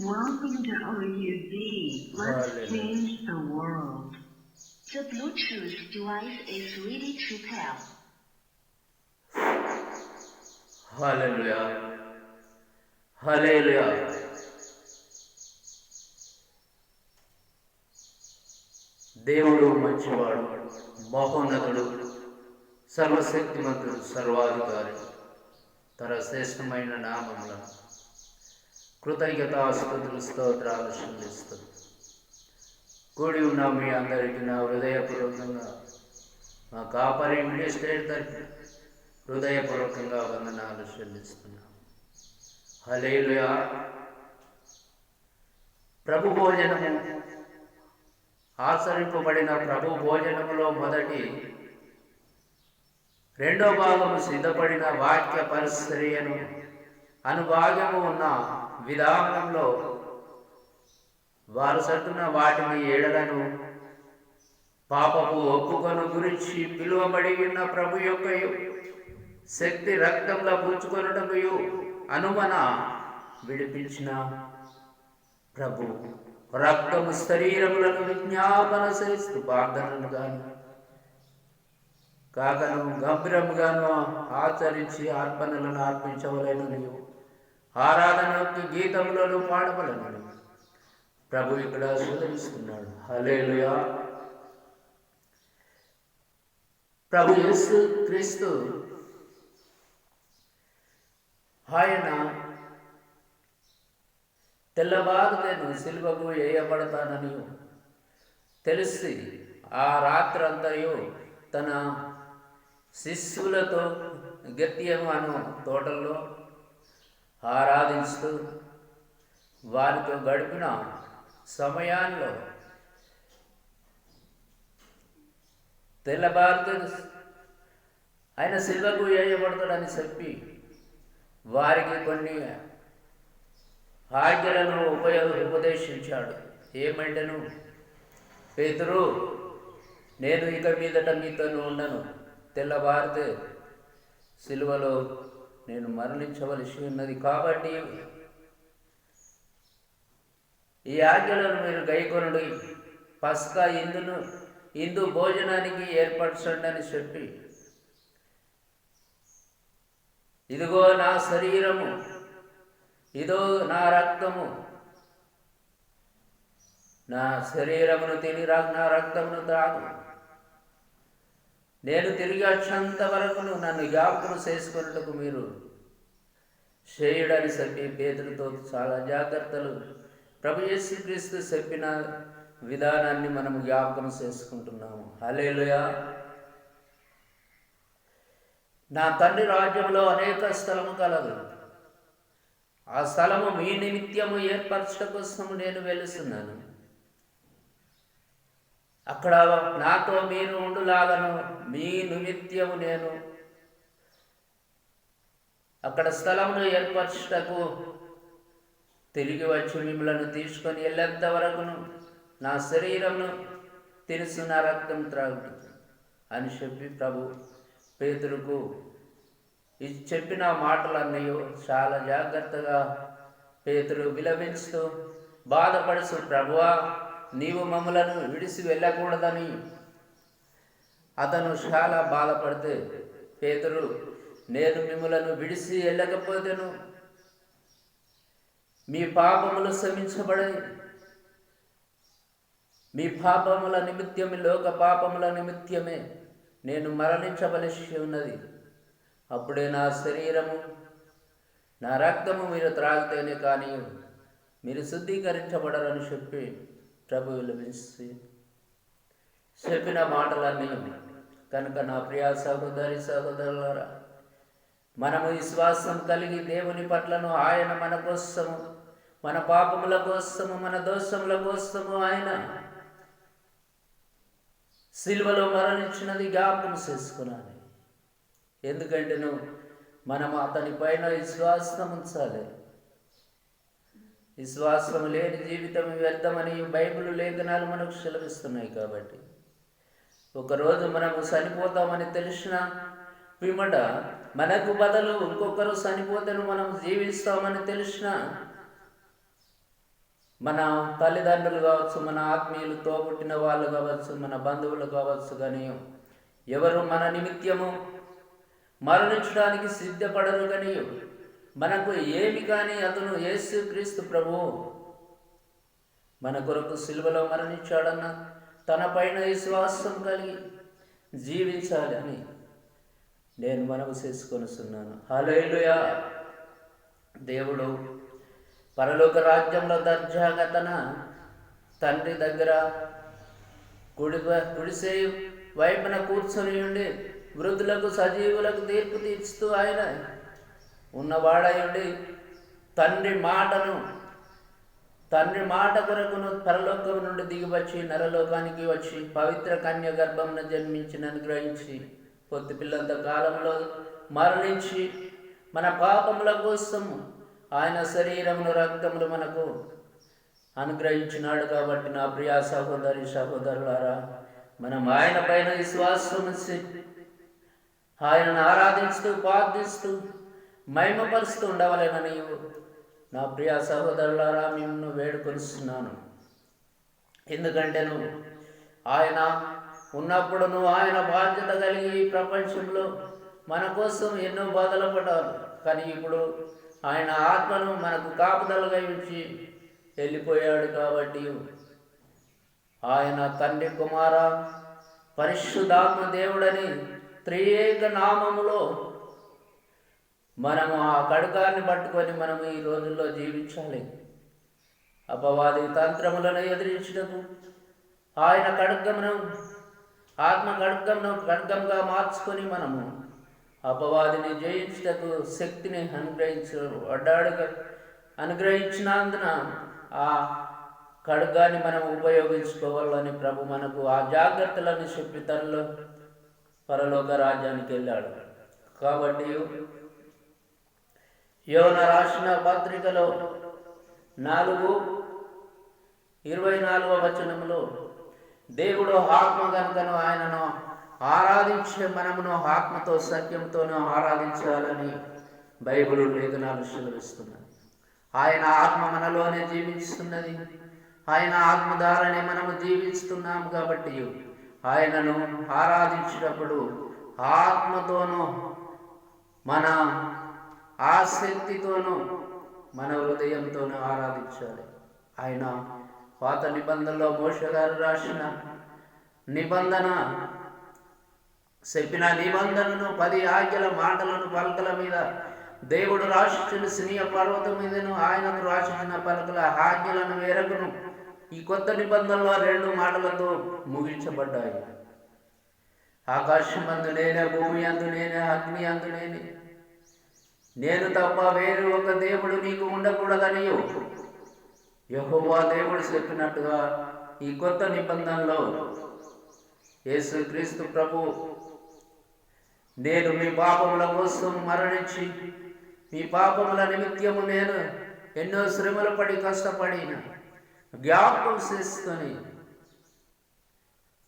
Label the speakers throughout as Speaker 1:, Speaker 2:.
Speaker 1: Welcome to OUD. Let's change the world.
Speaker 2: The Bluetooth device is ready to pair.
Speaker 3: Hallelujah. Hallelujah. దేవుడు మంచివాడు, మహోన్నతుడు, సర్వశక్తిమంతుడు, సర్వాధికారి. తన శ్రేష్టమైన నామములను కృతజ్ఞతాస్తుతులు స్తోత్రాలు చెల్లిస్తుంది. కూడి ఉన్న మీ అందరికీ నా హృదయపూర్వకంగా, మా కాపరి మినిస్ట్రేట్ తరఫున హృదయపూర్వకంగా వందనాలు చెల్లిస్తున్నాం. హల్లెలూయా. ప్రభు భోజనము, ఆచరింపబడిన ప్రభు భోజనములో మొదటి రెండో భాగము సిద్ధపడిన వాక్య పరిచర్యను అనుభాగము ఉన్న విధానంలో వారు సట్టున వాటిని ఏడలను పాపపు ఒప్పుకొను గురించి పిలువబడి ఉన్న ప్రభు యొక్క శక్తి రక్తంలో పుచ్చుకొనుటకు అనుమన విడిపించిన ప్రభు రక్తము శరీరములను విజ్ఞాపన చేస్తూ ప్రార్థనలు గాను కాకను గంభీరముగాను ఆచరించి అర్పణలను అర్పించవలేను, నీవు ఆరాధనకి గీతములను పాడవలను ప్రభు ఇక్కడ సూచిస్తున్నాడు. హల్లెలూయా. ప్రభు యేసు క్రీస్తు ఆయన తెల్లవారుదేను సిలువకు వేయబడతానని తెలిసి ఆ రాత్రంతయు తన శిష్యులతో గెత్యమాను తోటల్లో ఆరాధిస్తూ వారితో గడిపిన సమయాల్లో తెల్లవారితో ఆయన సిలువకు వేయబడతాడని చెప్పి వారికి కొన్ని ఆజ్ఞలను ఉపదేశించాడు. ఏమంటేను, పేతురు, నేను ఇక మీదట మీతో ఉండను, తెల్లవారితే సిలువలో నేను మరణించవలసి ఉన్నది, కాబట్టి ఈ ఆజ్ఞలను మీరు గైకొనుడి, పస్కా ఇందు భోజనానికి ఏర్పరచండి అని చెప్పి, ఇదిగో నా శరీరము, ఇదో నా రక్తము, నా శరీరమును తిని నా రక్తమును త్రాగు, నేను తిరిగి వచ్చేంత వరకు నన్ను జ్ఞాపకం చేసుకున్నట్టుకు మీరు చేయుడని చెప్పి పేతులతో చాలా జాగ్రత్తలు ప్రభు యేసు క్రీస్తు చెప్పిన విధానాన్ని మనం జ్ఞాపకం చేసుకుంటున్నాము. హల్లెలూయా. నా తండ్రి రాజ్యంలో అనేక స్థలము కలదు, ఆ స్థలము మీ నిమిత్తము ఏర్పరచట కోసము నేను వెళుతున్నాను, అక్కడ నాతో మీరు ఉండులాగను మీ నిమిత్తము నేను అక్కడ స్థలమును ఏర్పరచుటకు తిరిగి వచ్చి మిమ్మలను తీసుకొని వెళ్ళేంత వరకును నా శరీరమును తెలుసు, నా రక్తం త్రాగుడు అని చెప్పి ప్రభు పేతురుకు చెప్పిన మాటలన్నీ చాలా జాగ్రత్తగా పేతురు విలపించుతూ బాధపడుతూ, ప్రభువా నీవు మమ్మలను విడిసి వెళ్ళకూడదని అతను చాలా బాధపడితే, పేతురు, నేను మిమ్మలను విడిసి వెళ్ళకపోతేను మీ పాపములు క్షమించబడి, మీ పాపముల నిమిత్తమే, లోక పాపముల నిమిత్తమే నేను మరణించవలసి ఉన్నది, అప్పుడే నా శరీరము నా రక్తము మీరు త్రాగితేనే కానీ మీరు శుద్ధీకరించబడరని చెప్పి ప్రభు విలపించి చెప్పిన మాటలన్నీ కనుక నా ప్రియ సహోదరి సహోదరులారా, మనము విశ్వాసం కలిగి దేవుని పట్లను ఆయన మన కోసము, మన పాపముల కోసము, మన దోషముల కోసము ఆయన సిలువలో మరణించినది జ్ఞాపకం చేసుకున్నాను. ఎందుకంటే మనం అతని పైన విశ్వాసం ఉంచాలి. విశ్వాసం లేని జీవితం వ్యర్థమని బైబిల్ లేఖనాలు మనకు సెలవిస్తున్నాయి. కాబట్టి ఒకరోజు మనము చనిపోతామని తెలిసిన పిమ్మట మనకు బదులు ఇంకొకరు చనిపోతే మనం జీవిస్తామని తెలిసిన మన తల్లిదండ్రులు కావచ్చు, మన ఆత్మీయులు తోబుట్టిన వాళ్ళు కావచ్చు, మన బంధువులు కావచ్చు, కానీ ఎవరు మన నిమిత్తము మరణించడానికి సిద్ధపడరు. కానీ మనకు ఏమి కానీ అతను యేసుక్రీస్తు ప్రభువు మన కొరకు సిలువలో మరణించాడన్న తన పైన విశ్వాసం కలిగి జీవించాలని నేను మనవి చేసుకొనిస్తున్నాను. హల్లెలూయా. దేవుడు పరలోక రాజ్యంలో దర్జాగా తన తండ్రి దగ్గర కుడిసే వైపున కూర్చొని ఉండి వృద్ధులకు సజీవులకు తీర్పు తీర్చుతూ ఆయన ఉన్నవాడయుండి తండ్రి మాట కొరకును పరలోకం నుండి దిగివచ్చి నరలోకానికి వచ్చి పవిత్ర కన్య గర్భమున జన్మించిన అనుగ్రహించి పొత్తి పిల్లంత కాలంలో మరణించి మన పాపముల కోసం ఆయన శరీరమును రక్తములు మనకు అనుగ్రహించినాడు. కాబట్టి నా ప్రియ సహోదరి సహోదరులారా, మనం ఆయన పైన విశ్వాసం ఉంచి ఆయనను ఆరాధిస్తూ ప్రార్థిస్తూ మహిమపరుస్తూ ఉండవలెనని నా ప్రియ సహోదరులారా మిమ్మల్ని వేడుకొనిస్తున్నాను. ఎందుకంటే ఆయన ఉన్నప్పుడు ఆయన బాధ్యత కలిగి ఈ ప్రపంచంలో మన కోసం ఎన్నో బాధలు పడ్డారు. కానీ ఇప్పుడు ఆయన ఆత్మను మనకు కాపుదలుగా ఇచ్చి వెళ్ళిపోయాడు. కాబట్టి ఆయన తండ్రి, కుమార, పరిశుద్ధాత్మ దేవుడని త్రియేక నామములో మనము ఆ ఖడ్గాన్ని పట్టుకొని మనము ఈ రోజుల్లో జీవించాలి. అపవాది తంత్రములను ఎదిరించుటకు ఆయన ఖడ్గమును ఆత్మ ఖడ్గంగా మార్చుకొని మనము అపవాదిని జయించుటకు శక్తిని అనుగ్రహించినందున ఆ ఖడ్గాన్ని మనం ఉపయోగించుకోవాలని ప్రభు మనకు ఆ జాగ్రత్తలను చెప్పి తనలో పరలోక రాజ్యానికి వెళ్ళాడు. కాబట్టి యోనా రాసిన పత్రికలో 4:24 దేవుడు ఆత్మ కనుకను ఆయనను ఆరాధించే మనమును ఆత్మతో సత్యంతోనూ ఆరాధించాలని బైబిల్ లేఖనాలు సెలవిస్తున్నది. ఆయన ఆత్మ మనలోనే జీవిస్తున్నది. ఆయన ఆత్మ ద్వారానే మనము జీవిస్తున్నాము. కాబట్టి ఆయనను ఆరాధించినప్పుడు ఆత్మతోనూ మన ఆసక్తితోనూ మన హృదయంతోనూ ఆరాధించాలి. ఆయన పాత నిబంధనలో మోషే గారు రాసిన చెప్పిన నిబంధనను 10 ఆజ్ఞల మాటలను పలకల మీద దేవుడు రాసిన సినియ పర్వతం మీదను ఆయనకు రాసిన పలకల ఆజ్ఞలను మేరకును ఈ కొత్త నిబంధనలో 2 మాటలతో ముగించబడ్డాయి. ఆకాశం అందు నేనే, భూమి అందు నేనే, అగ్ని అందు నేనే, నేను తప్ప వేరు ఒక దేవుడు నీకు ఉండకూడదని యెహోవా దేవుడు చెప్పినట్టుగా ఈ కొత్త నిబంధనలో యేసుక్రీస్తు ప్రభు నేను మీ పాపముల కోసం మరణించి మీ పాపముల నిమిత్తము నేను ఎన్నో శ్రమలు పడి కష్టపడిన జ్ఞాపకం చేసుకొని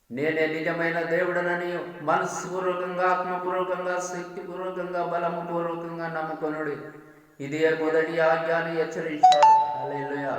Speaker 3: నేనే నిజమైన దేవుడనని మనస్పూర్వకంగా, ఆత్మపూర్వకంగా, శక్తిపూర్వకంగా, బలముపూర్వకంగా నమ్ముకొనుడి. ఇదే మొదటి ఆజ్ఞని హెచ్చరించాడు. హల్లెలూయా.